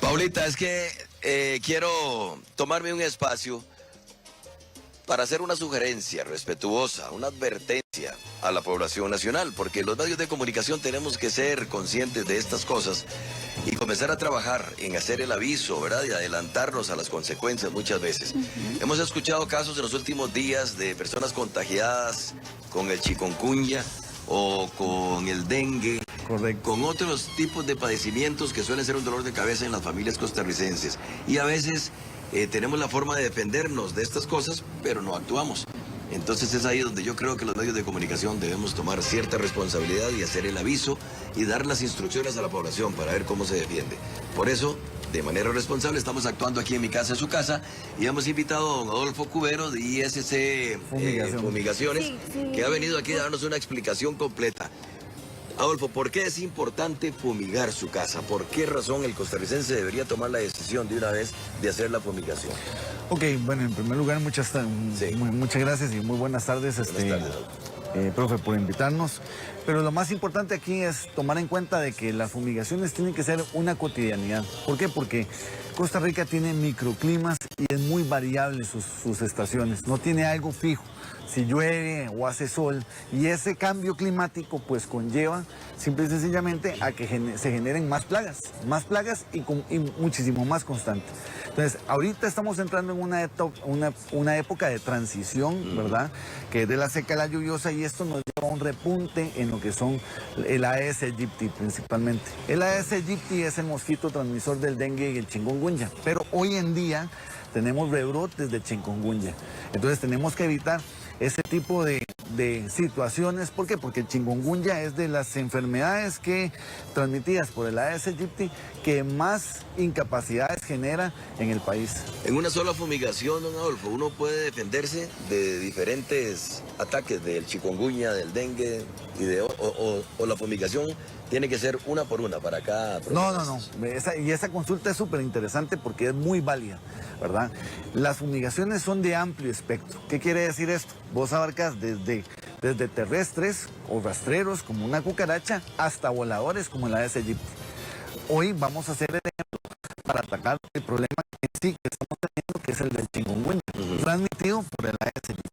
Paulita, es que quiero tomarme un espacio para hacer una sugerencia respetuosa, una advertencia a la población nacional, porque los medios de comunicación tenemos que ser conscientes de estas cosas y comenzar a trabajar en hacer el aviso, ¿verdad? Y adelantarnos a las consecuencias muchas veces. Hemos escuchado casos en los últimos días de personas contagiadas con el chikungunya o con el dengue. Correcto. Con otros tipos de padecimientos que suelen ser un dolor de cabeza en las familias costarricenses. Y a veces tenemos la forma de defendernos de estas cosas, pero no actuamos. Entonces es ahí donde yo creo que los medios de comunicación debemos tomar cierta responsabilidad y hacer el aviso y dar las instrucciones a la población para ver cómo se defiende. Por eso, de manera responsable, estamos actuando aquí en mi casa, en su casa, y hemos invitado a don Adolfo Cubero de ISC Fumigaciones, que ha venido aquí a darnos una explicación completa. Adolfo, ¿por qué es importante fumigar su casa? ¿Por qué razón el costarricense debería tomar la decisión de una vez de hacer la fumigación? Ok, bueno, en primer lugar, muchas gracias y muy buenas tardes, profe, por invitarnos. Pero lo más importante aquí es tomar en cuenta de que las fumigaciones tienen que ser una cotidianidad. ¿Por qué? Porque Costa Rica tiene microclimas y es muy variable sus estaciones, no tiene algo fijo. Si llueve o hace sol, y ese cambio climático pues conlleva simple y sencillamente a que se generen más plagas y muchísimo más constante. Entonces, ahorita estamos entrando en una época de transición, ¿verdad? Que es de la seca a la lluviosa, y esto nos lleva a un repunte en lo que son el Aedes aegypti principalmente. El Aedes aegypti es el mosquito transmisor del dengue y el chikungunya, pero hoy en día tenemos rebrotes de chikungunya. Entonces tenemos que evitar ese tipo de situaciones. ¿Por qué? Porque el chikungunya es de las enfermedades transmitidas por el Aedes aegypti que más incapacidades genera en el país. En una sola fumigación, don Adolfo, uno puede defenderse de diferentes ataques del chikungunya, del dengue, o la fumigación tiene que ser una por una para cada problema. No. Esa consulta es súper interesante porque es muy válida, ¿verdad? Las fumigaciones son de amplio espectro. ¿Qué quiere decir esto? Vos abarcas desde terrestres o rastreros como una cucaracha hasta voladores como el Aedes aegypti. Hoy vamos a hacer el ejemplo para atacar el problema que estamos teniendo, que es el del chikungunya, transmitido por el Aedes aegypti.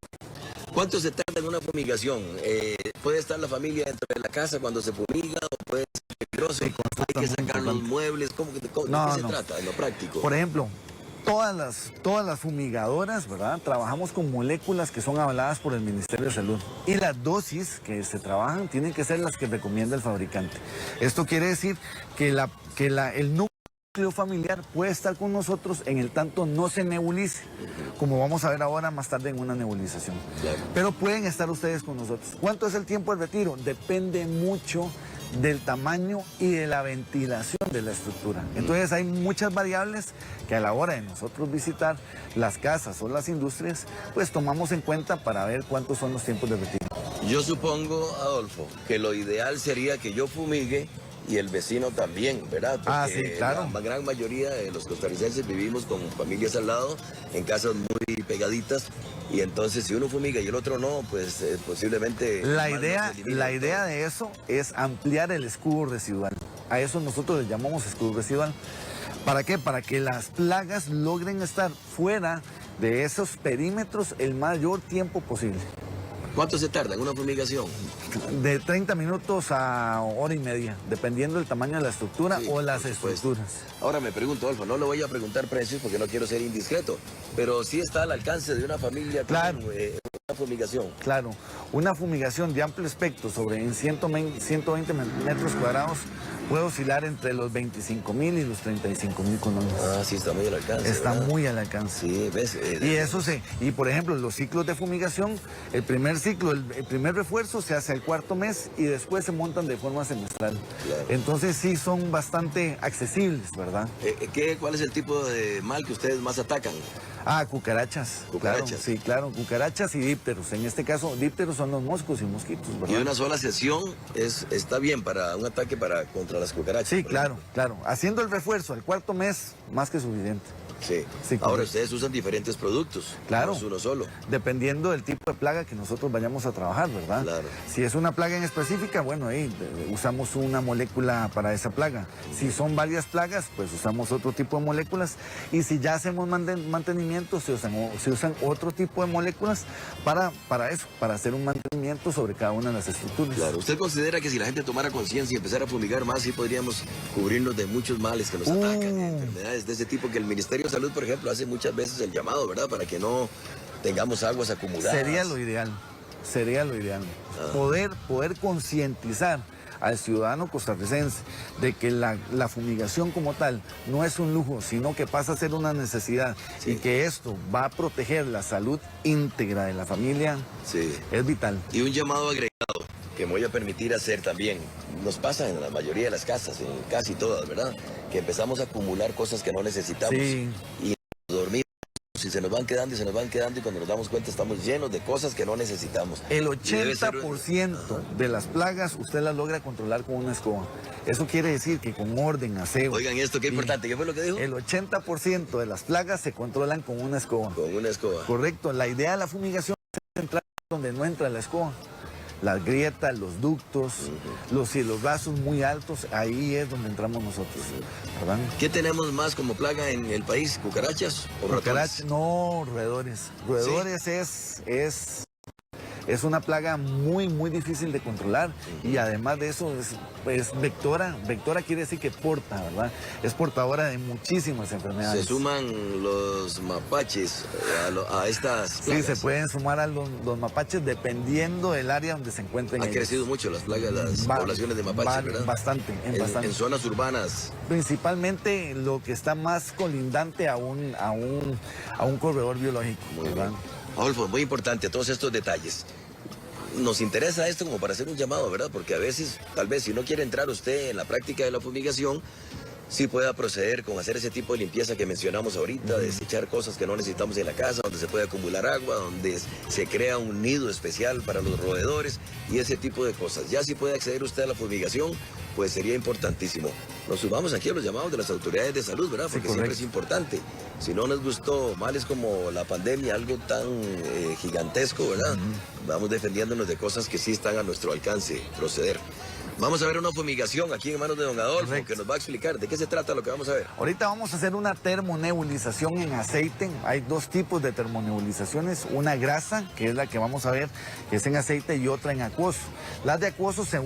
¿Cuánto se tarda en una fumigación? ¿Puede estar la familia dentro de la casa cuando se fumiga o puede ser peligroso? Sí, ¿Hay que sacar los muebles? ¿De qué se trata en lo práctico? Por ejemplo, todas las fumigadoras, ¿verdad? Trabajamos con moléculas que son avaladas por el Ministerio de Salud. Y las dosis que se trabajan tienen que ser las que recomienda el fabricante. Esto quiere decir que el núcleo familiar puede estar con nosotros en el tanto no se nebulice, como vamos a ver ahora más tarde en una nebulización. Claro. Pero pueden estar ustedes con nosotros. ¿Cuánto es el tiempo de retiro? Depende mucho del tamaño y de la ventilación de la estructura. Entonces hay muchas variables que a la hora de nosotros visitar las casas o las industrias, pues tomamos en cuenta para ver cuántos son los tiempos de retiro. Yo supongo, Adolfo, que lo ideal sería que yo fumigue y el vecino también, ¿verdad? Porque sí, claro. La gran mayoría de los costarricenses vivimos con familias al lado, en casas muy pegaditas, y entonces si uno fumiga y el otro no, pues posiblemente... La idea de eso es ampliar el escudo residual. A eso nosotros le llamamos escudo residual. ¿Para qué? Para que las plagas logren estar fuera de esos perímetros el mayor tiempo posible. ¿Cuánto se tarda en una fumigación? De 30 minutos a hora y media, dependiendo del tamaño de la estructura o las estructuras. Ahora me pregunto, Adolfo, no le voy a preguntar precios porque no quiero ser indiscreto, pero sí está al alcance de una familia claro. Con una fumigación. Claro, una fumigación de amplio espectro en 120 metros cuadrados puede oscilar entre los 25.000 y los 35.000 colones. Ah, sí, está muy al alcance. Está ¿verdad? Muy al alcance. Sí, ves. Y por ejemplo, los ciclos de fumigación, el primer ciclo, el primer refuerzo se hace al cuarto mes y después se montan de forma semestral. Claro. Entonces sí son bastante accesibles, ¿verdad? ¿Cuál es el tipo de mal que ustedes más atacan? Cucarachas. ¿Cucarachas? Claro, sí, claro, cucarachas y dípteros. En este caso, dípteros son los moscos y mosquitos, ¿verdad? Y una sola sesión está bien para un ataque contra las cucarachas. Sí, claro. Haciendo el refuerzo al cuarto mes, más que suficiente. Sí. Sí, Ahora correcto. ustedes usan diferentes productos. Claro. No es uno solo. Dependiendo del tipo de plaga que nosotros vayamos a trabajar, ¿verdad? Claro. Si es una plaga en específica, bueno, ahí usamos una molécula para esa plaga. Si son varias plagas, pues usamos otro tipo de moléculas. Y si ya hacemos mantenimiento, se usan otro tipo de moléculas para eso, para hacer un mantenimiento sobre cada una de las estructuras. Claro. ¿Usted considera que si la gente tomara conciencia y empezara a fumigar más, sí podríamos cubrirnos de muchos males que nos atacan, enfermedades de ese tipo, que el Ministerio de Salud, por ejemplo, hace muchas veces el llamado, ¿verdad? Para que no tengamos aguas acumuladas. Sería lo ideal, sería lo ideal. Poder concientizar al ciudadano costarricense de que la fumigación como tal no es un lujo, sino que pasa a ser una necesidad, Sí. y que esto va a proteger la salud íntegra de la familia, Sí. es vital. Y un llamado agregado que me voy a permitir hacer también. Nos pasa en la mayoría de las casas, en casi todas, ¿verdad? Que empezamos a acumular cosas que no necesitamos. Sí. Y dormimos y se nos van quedando y se nos van quedando, y cuando nos damos cuenta estamos llenos de cosas que no necesitamos. El Y debe ser- 80% de las plagas usted las logra controlar con una escoba. Eso quiere decir que con orden, aseo. Oigan esto, qué importante. ¿Qué fue lo que dijo? El 80% de las plagas se controlan con una escoba. Con una escoba. Correcto. La idea de la fumigación es entrar donde no entra la escoba. Las grietas, los ductos, los cielogazos muy altos, ahí es donde entramos nosotros, ¿verdad? ¿Qué tenemos más como plaga en el país? ¿Cucarachas o ratones? Cucarachas, no, roedores. Roedores es una plaga muy, muy difícil de controlar, y además de eso es vectora. Vectora quiere decir que porta, ¿verdad? Es portadora de muchísimas enfermedades. Se suman los mapaches a estas Sí, plagas. se pueden sumar a los mapaches dependiendo del área donde se encuentren Han ellos. crecido mucho las plagas, las Va- poblaciones de mapaches, ¿verdad? Bastante, bastante. En zonas urbanas. Principalmente lo que está más colindante a un corredor biológico, Muy ¿verdad? bien. Adolfo, muy importante todos estos detalles. Nos interesa esto como para hacer un llamado, ¿verdad? Porque a veces, tal vez, si no quiere entrar usted en la práctica de la fumigación, sí pueda proceder con hacer ese tipo de limpieza que mencionamos ahorita, desechar cosas que no necesitamos en la casa, donde se puede acumular agua, donde se crea un nido especial para los roedores y ese tipo de cosas. Ya si puede acceder usted a la fumigación, pues sería importantísimo. Nos sumamos aquí a los llamados de las autoridades de salud, ¿verdad? Porque siempre es importante. Si no nos gustó males como la pandemia, algo tan gigantesco, ¿verdad? Vamos defendiéndonos de cosas que sí están a nuestro alcance proceder. Vamos a ver una fumigación aquí en manos de don Adolfo, Correcto. que nos va a explicar de qué se trata lo que vamos a ver. Ahorita vamos a hacer una termonebulización en aceite. Hay dos tipos de termonebulizaciones. Una grasa, que es la que vamos a ver, que es en aceite, y otra en acuoso. Las de acuoso se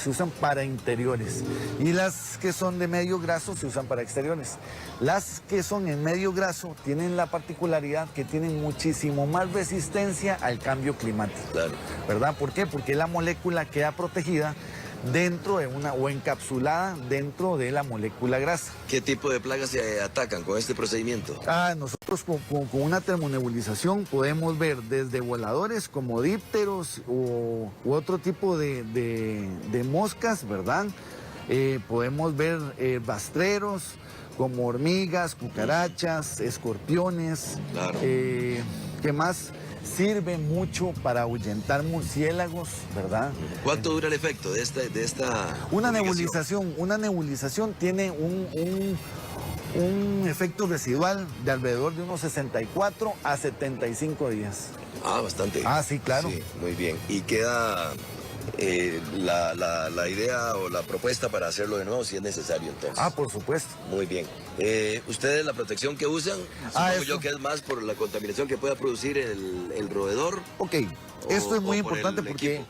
usan para interiores, y las que son de medio graso se usan para exteriores. Las que son en medio graso tienen la particularidad que tienen muchísimo más resistencia al cambio climático. Claro. ¿Verdad? ¿Por qué? Porque la molécula queda protegida dentro de o encapsulada dentro de la molécula grasa. ¿Qué tipo de plagas se atacan con este procedimiento? Nosotros con una termonebulización podemos ver desde voladores como dípteros u otro tipo de moscas, ¿verdad? Podemos ver rastreros como hormigas, cucarachas, escorpiones. Claro. ¿Qué más? Sirve mucho para ahuyentar murciélagos, ¿verdad? ¿Cuánto dura el efecto de esta Una fumigación? nebulización tiene un efecto residual de alrededor de unos 64 a 75 días. Ah, bastante. Ah, sí, claro. Sí, muy bien. Y queda la idea o la propuesta para hacerlo de nuevo si es necesario, entonces. Ah, por supuesto. Muy bien. ¿Ustedes la protección que usan? Supongo yo que es más por la contaminación que pueda producir el roedor. Ok, esto es muy o por importante el porque equipo.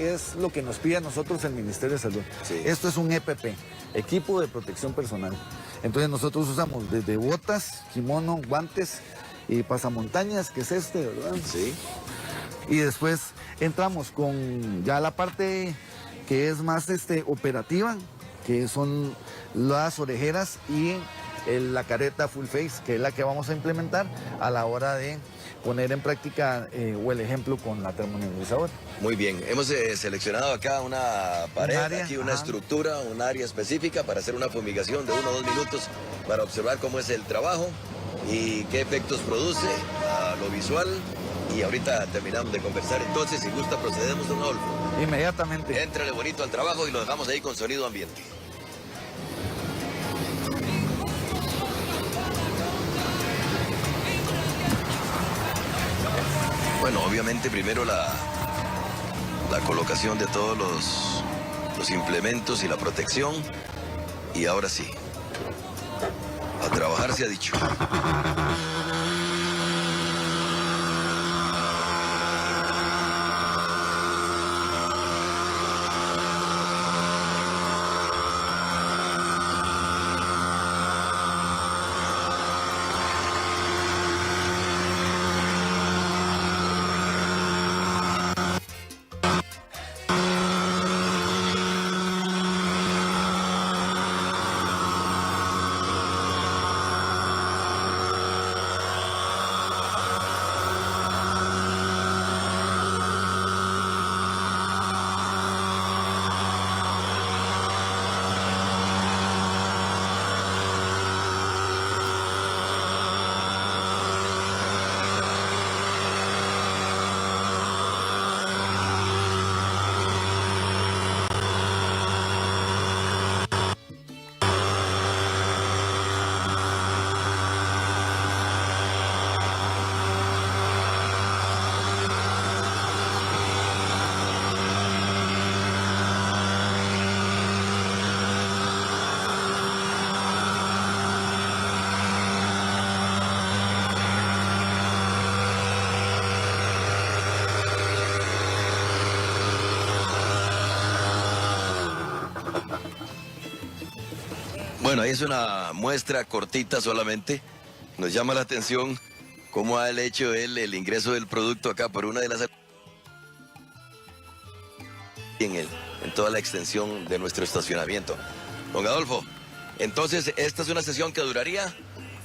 es lo que nos pide a nosotros el Ministerio de Salud. Sí. Esto es un EPP, equipo de protección personal. Entonces nosotros usamos desde botas, kimono, guantes y pasamontañas, que es este, ¿verdad? Sí. Y después entramos con ya la parte que es más operativa, que son las orejeras y la careta full face, que es la que vamos a implementar a la hora de poner en práctica o el ejemplo con la termonebulizadora. Muy bien. Hemos seleccionado acá una pared, Un área, aquí una ajá. estructura, un área específica para hacer una fumigación de 1 o 2 minutos para observar cómo es el trabajo y qué efectos produce a lo visual. Y ahorita terminamos de conversar, entonces si gusta procedemos, don Adolfo. Inmediatamente. Éntrale bonito al trabajo y lo dejamos ahí con sonido ambiente. obviamente primero la colocación de todos los implementos y la protección. Y ahora sí, a trabajar se ha dicho. Bueno, ahí es una muestra cortita solamente. Nos llama la atención cómo ha hecho él el ingreso del producto acá por una de las... en toda la extensión de nuestro estacionamiento. Don Adolfo, entonces esta es una sesión que duraría...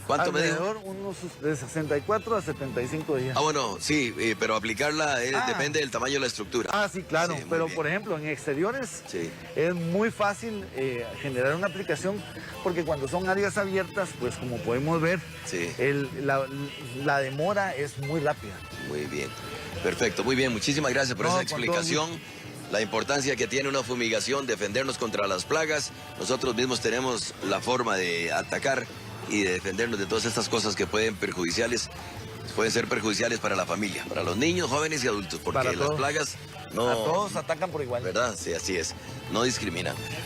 ¿Cuánto me dijo? Alrededor unos de 64 a 75 días. Ah, bueno, sí, pero aplicarla depende del tamaño de la estructura. Ah, sí, claro. Sí, pero, bien. por ejemplo, en exteriores Sí. es muy fácil generar una aplicación porque cuando son áreas abiertas, pues como podemos ver, Sí. la demora es muy rápida. Muy bien. Perfecto, muy bien. Muchísimas gracias por No, esa con todo explicación. La importancia que tiene una fumigación, defendernos contra las plagas. Nosotros mismos tenemos la forma de atacar y de defendernos de todas estas cosas que pueden ser perjudiciales para la familia, para los niños, jóvenes y adultos, porque Para las todos. plagas no... A todos atacan por igual. ¿Verdad? Sí, así es. No discriminan.